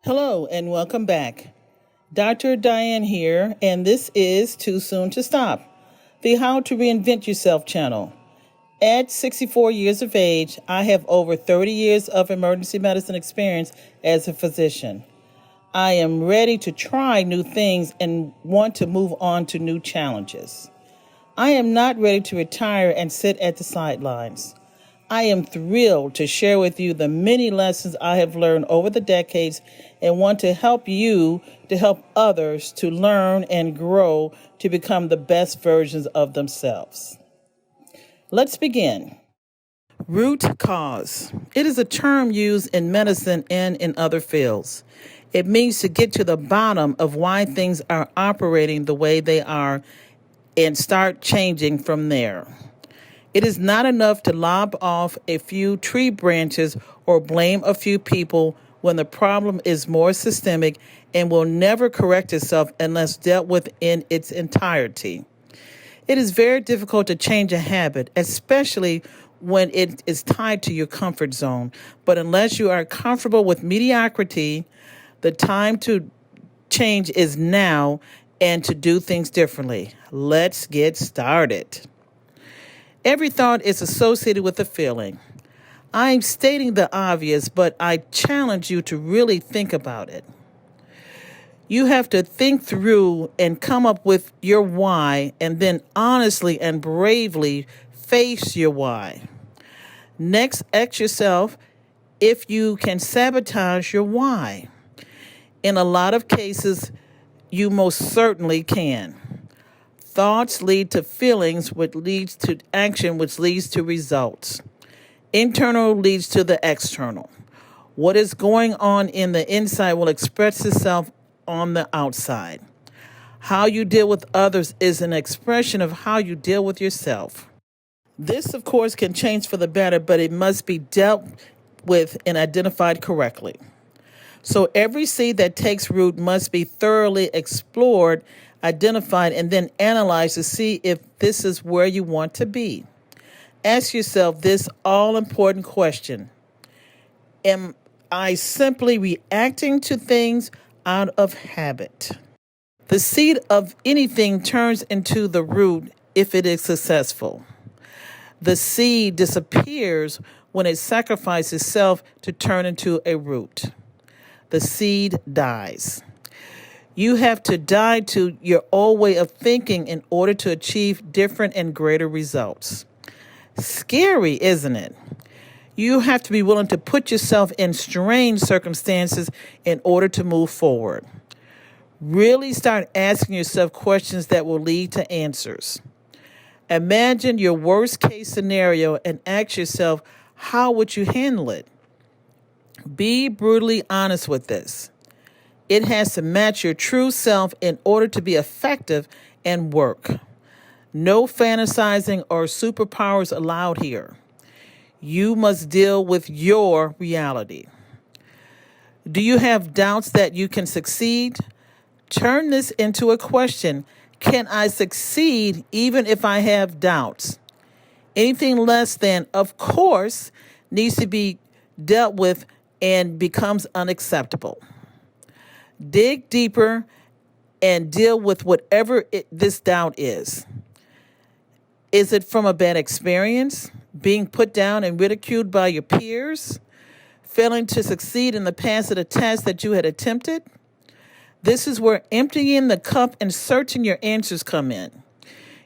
Hello and welcome back. Dr. Diane here, and this is Too Soon to Stop, the How to Reinvent Yourself channel. At 64 years of age, I have over 30 years of emergency medicine experience as a physician. I am ready to try new things and want to move on to new challenges. I am not ready to retire and sit at the sidelines. I am thrilled to share with you the many lessons I have learned over the decades and want to help you to help others to learn and grow to become the best versions of themselves. Let's begin. Root cause. It is a term used in medicine and in other fields. It means to get to the bottom of why things are operating the way they are and start changing from there. It is not enough to lob off a few tree branches or blame a few people when the problem is more systemic and will never correct itself unless dealt with in its entirety. It is very difficult to change a habit, especially when it is tied to your comfort zone. But unless you are comfortable with mediocrity, the time to change is now and to do things differently. Let's get started. Every thought is associated with a feeling. I'm stating the obvious, but I challenge you to really think about it. You have to think through and come up with your why, and then honestly and bravely face your why. Next, ask yourself if you can sabotage your why. In a lot of cases, you most certainly can. Thoughts lead to feelings, which leads to action, which leads to results. Internal leads to the external. What is going on in the inside will express itself on the outside. How you deal with others is an expression of how you deal with yourself. This, of course, can change for the better, but it must be dealt with and identified correctly. So every seed that takes root must be thoroughly explored, identified, and then analyzed to see if this is where you want to be. Ask yourself this all-important question. Am I simply reacting to things out of habit? The seed of anything turns into the root if it is successful. The seed disappears when it sacrifices itself to turn into a root. The seed dies. You have to die to your old way of thinking in order to achieve different and greater results. Scary, isn't it? You have to be willing to put yourself in strange circumstances in order to move forward. Really start asking yourself questions that will lead to answers. Imagine your worst case scenario and ask yourself, how would you handle it? Be brutally honest with this. It has to match your true self in order to be effective and work. No fantasizing or superpowers allowed here. You must deal with your reality. Do you have doubts that you can succeed? Turn this into a question. Can I succeed even if I have doubts? Anything less than, of course, needs to be dealt with and becomes unacceptable. Dig deeper and deal with whatever this doubt is. Is it from a bad experience? Being put down and ridiculed by your peers? Failing to succeed in the past at a test that you had attempted? This is where emptying the cup and searching your answers come in.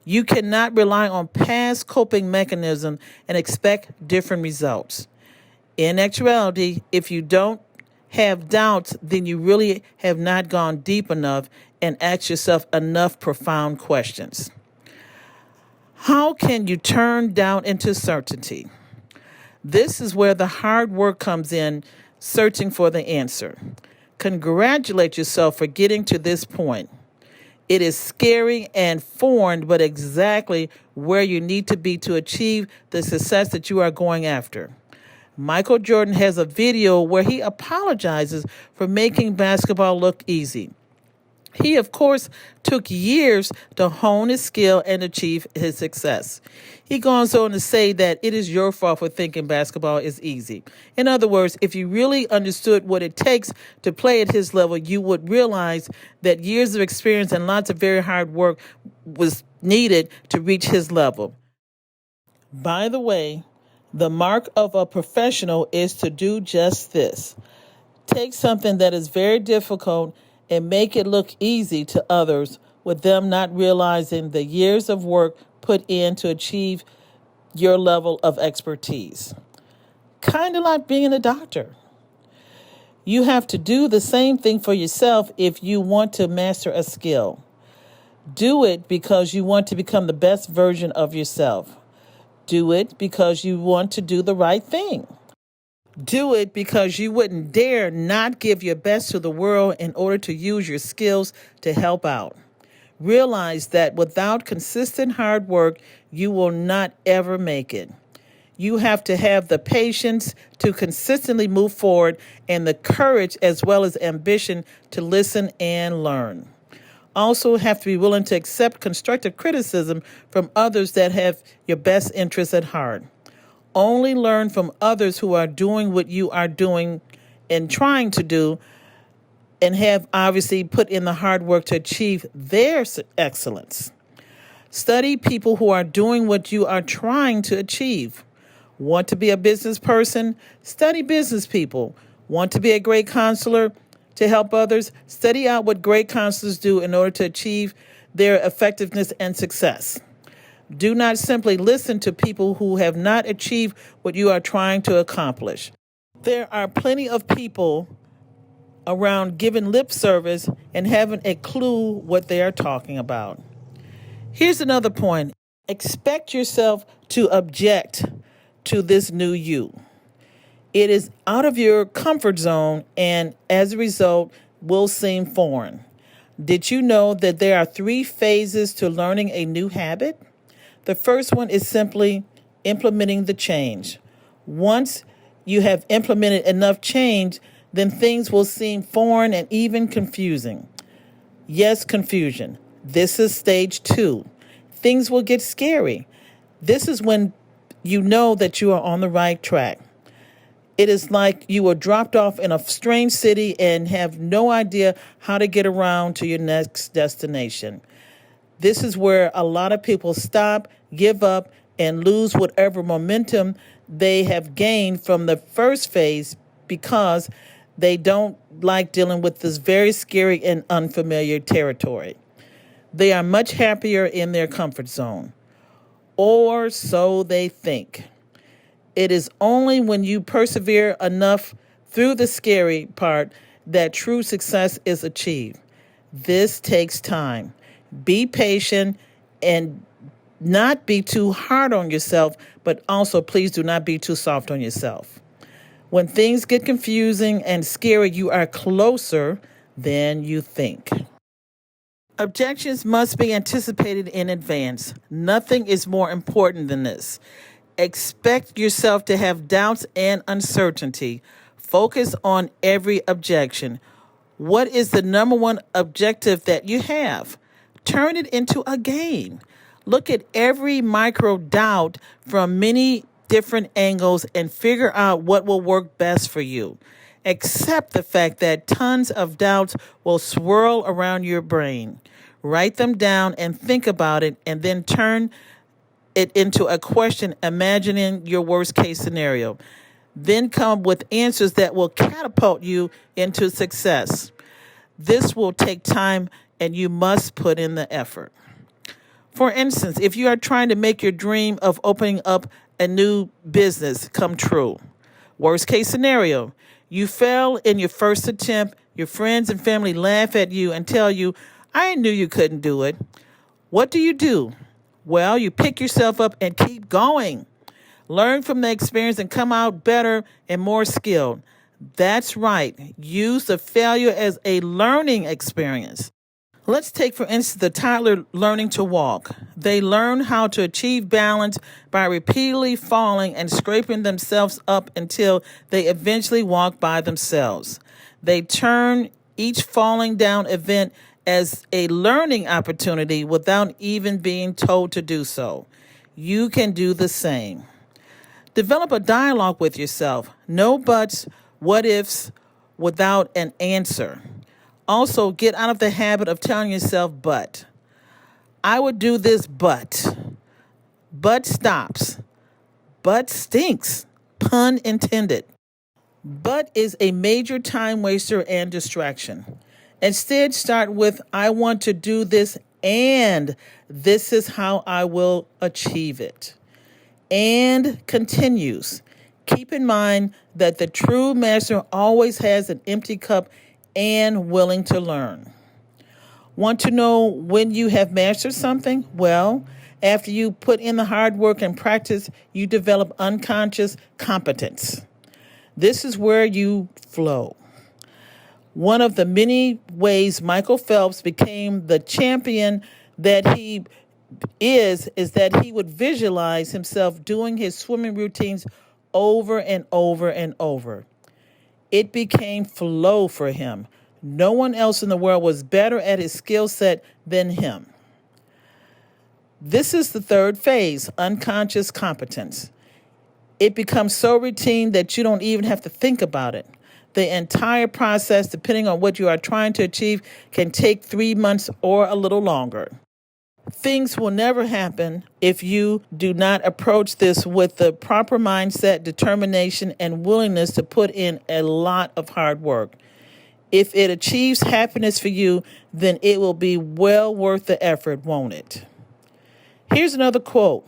You cannot rely on past coping mechanisms and expect different results. In actuality, if you don't have doubts, then you really have not gone deep enough and asked yourself enough profound questions. How can you turn doubt into certainty? This is where the hard work comes in, searching for the answer. Congratulate yourself for getting to this point. It is scary and foreign, but exactly where you need to be to achieve the success that you are going after. Michael Jordan has a video where he apologizes for making basketball look easy. He, of course, took years to hone his skill and achieve his success. He goes on to say that it is your fault for thinking basketball is easy. In other words, if you really understood what it takes to play at his level, you would realize that years of experience and lots of very hard work was needed to reach his level. By the way, the mark of a professional is to do just this. Take something that is very difficult and make it look easy to others with them not realizing the years of work put in to achieve your level of expertise. Kind of like being a doctor. You have to do the same thing for yourself if you want to master a skill. Do it because you want to become the best version of yourself. Do it because you want to do the right thing. Do it because you wouldn't dare not give your best to the world in order to use your skills to help out. Realize that without consistent hard work, you will not ever make it. You have to have the patience to consistently move forward and the courage as well as ambition to listen and learn. Also have to be willing to accept constructive criticism from others that have your best interests at heart. Only learn from others who are doing what you are doing and trying to do and have obviously put in the hard work to achieve their excellence. Study people who are doing what you are trying to achieve. Want to be a business person? Study business people. Want to be a great counselor to help others? Study out what great counselors do in order to achieve their effectiveness and success. Do not simply listen to people who have not achieved what you are trying to accomplish. There are plenty of people around giving lip service and haven't a clue what they are talking about. Here's another point. Expect yourself to object to this new you. It is out of your comfort zone and as a result will seem foreign. Did you know that there are 3 phases to learning a new habit? The first one is simply implementing the change. Once you have implemented enough change, then things will seem foreign and even confusing. Yes, confusion. This is stage 2. Things will get scary. This is when you know that you are on the right track. It is like you were dropped off in a strange city and have no idea how to get around to your next destination. This is where a lot of people stop, give up, and lose whatever momentum they have gained from the first phase because they don't like dealing with this very scary and unfamiliar territory. They are much happier in their comfort zone, or so they think. It is only when you persevere enough through the scary part that true success is achieved. This takes time. Be patient and not be too hard on yourself, but also please do not be too soft on yourself. When things get confusing and scary, you are closer than you think. Objections must be anticipated in advance. Nothing is more important than this. Expect yourself to have doubts and uncertainty. Focus on every objection. What is the number one objective that you have? Turn it into a game. Look at every micro doubt from many different angles and figure out what will work best for you. Accept the fact that tons of doubts will swirl around your brain. Write them down and think about it, and then turn it into a question, imagining your worst case scenario. Then come with answers that will catapult you into success. This will take time and you must put in the effort. For instance, if you are trying to make your dream of opening up a new business come true, worst case scenario, you fail in your first attempt, your friends and family laugh at you and tell you, I knew you couldn't do it. What do? Well, you pick yourself up and keep going. Learn from the experience and come out better and more skilled. That's right. Use the failure as a learning experience. Let's take, for instance, the toddler learning to walk. They learn how to achieve balance by repeatedly falling and scraping themselves up until they eventually walk by themselves. They turn each falling down event as a learning opportunity without even being told to do so. You can do the same. Develop a dialogue with yourself. No buts, what ifs, without an answer. Also, get out of the habit of telling yourself, but. I would do this, but. But stops. But stinks. Pun intended. But is a major time waster and distraction. Instead, start with, I want to do this, and this is how I will achieve it. And continues. Keep in mind that the true master always has an empty cup and willing to learn. Want to know when you have mastered something? Well, after you put in the hard work and practice, you develop unconscious competence. This is where you flow. One of the many ways Michael Phelps became the champion that he is that he would visualize himself doing his swimming routines over and over and over. It became flow for him. No one else in the world was better at his skill set than him. This is the third phase, unconscious competence. It becomes so routine that you don't even have to think about it. The entire process, depending on what you are trying to achieve, can take 3 months or a little longer. Things will never happen if you do not approach this with the proper mindset, determination, and willingness to put in a lot of hard work. If it achieves happiness for you, then it will be well worth the effort, won't it? Here's another quote.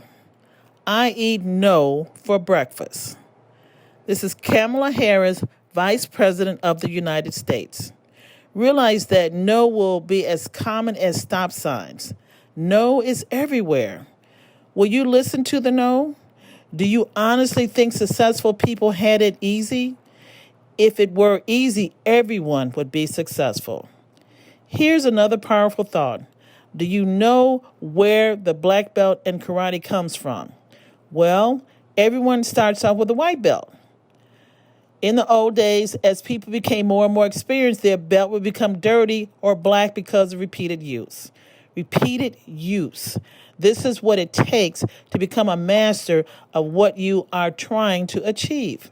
I eat no for breakfast. This is Kamala Harris, Vice President of the United States. Realize that no will be as common as stop signs. No is everywhere. Will you listen to the no? Do you honestly think successful people had it easy? If it were easy, everyone would be successful. Here's another powerful thought. Do you know where the black belt in karate comes from? Well, everyone starts off with a white belt. In the old days, as people became more and more experienced, their belt would become dirty or black because of repeated use. Repeated use. This is what it takes to become a master of what you are trying to achieve.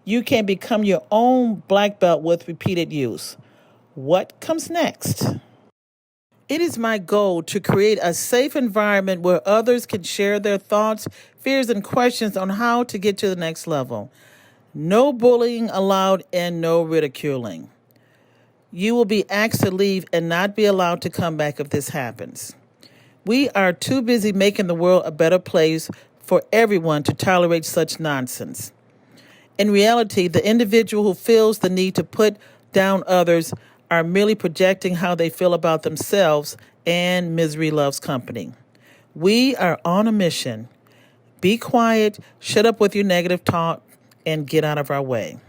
You can become your own black belt with repeated use. What comes next? It is my goal to create a safe environment where others can share their thoughts, fears, and questions on how to get to the next level. No bullying allowed and no ridiculing. You will be asked to leave and not be allowed to come back if this happens. We are too busy making the world a better place for everyone to tolerate such nonsense. In reality, the individual who feels the need to put down others are merely projecting how they feel about themselves, and misery loves company. We are on a mission. Be quiet, shut up with your negative talk, and get out of our way.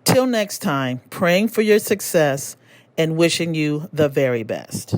Till next time, praying for your success and wishing you the very best.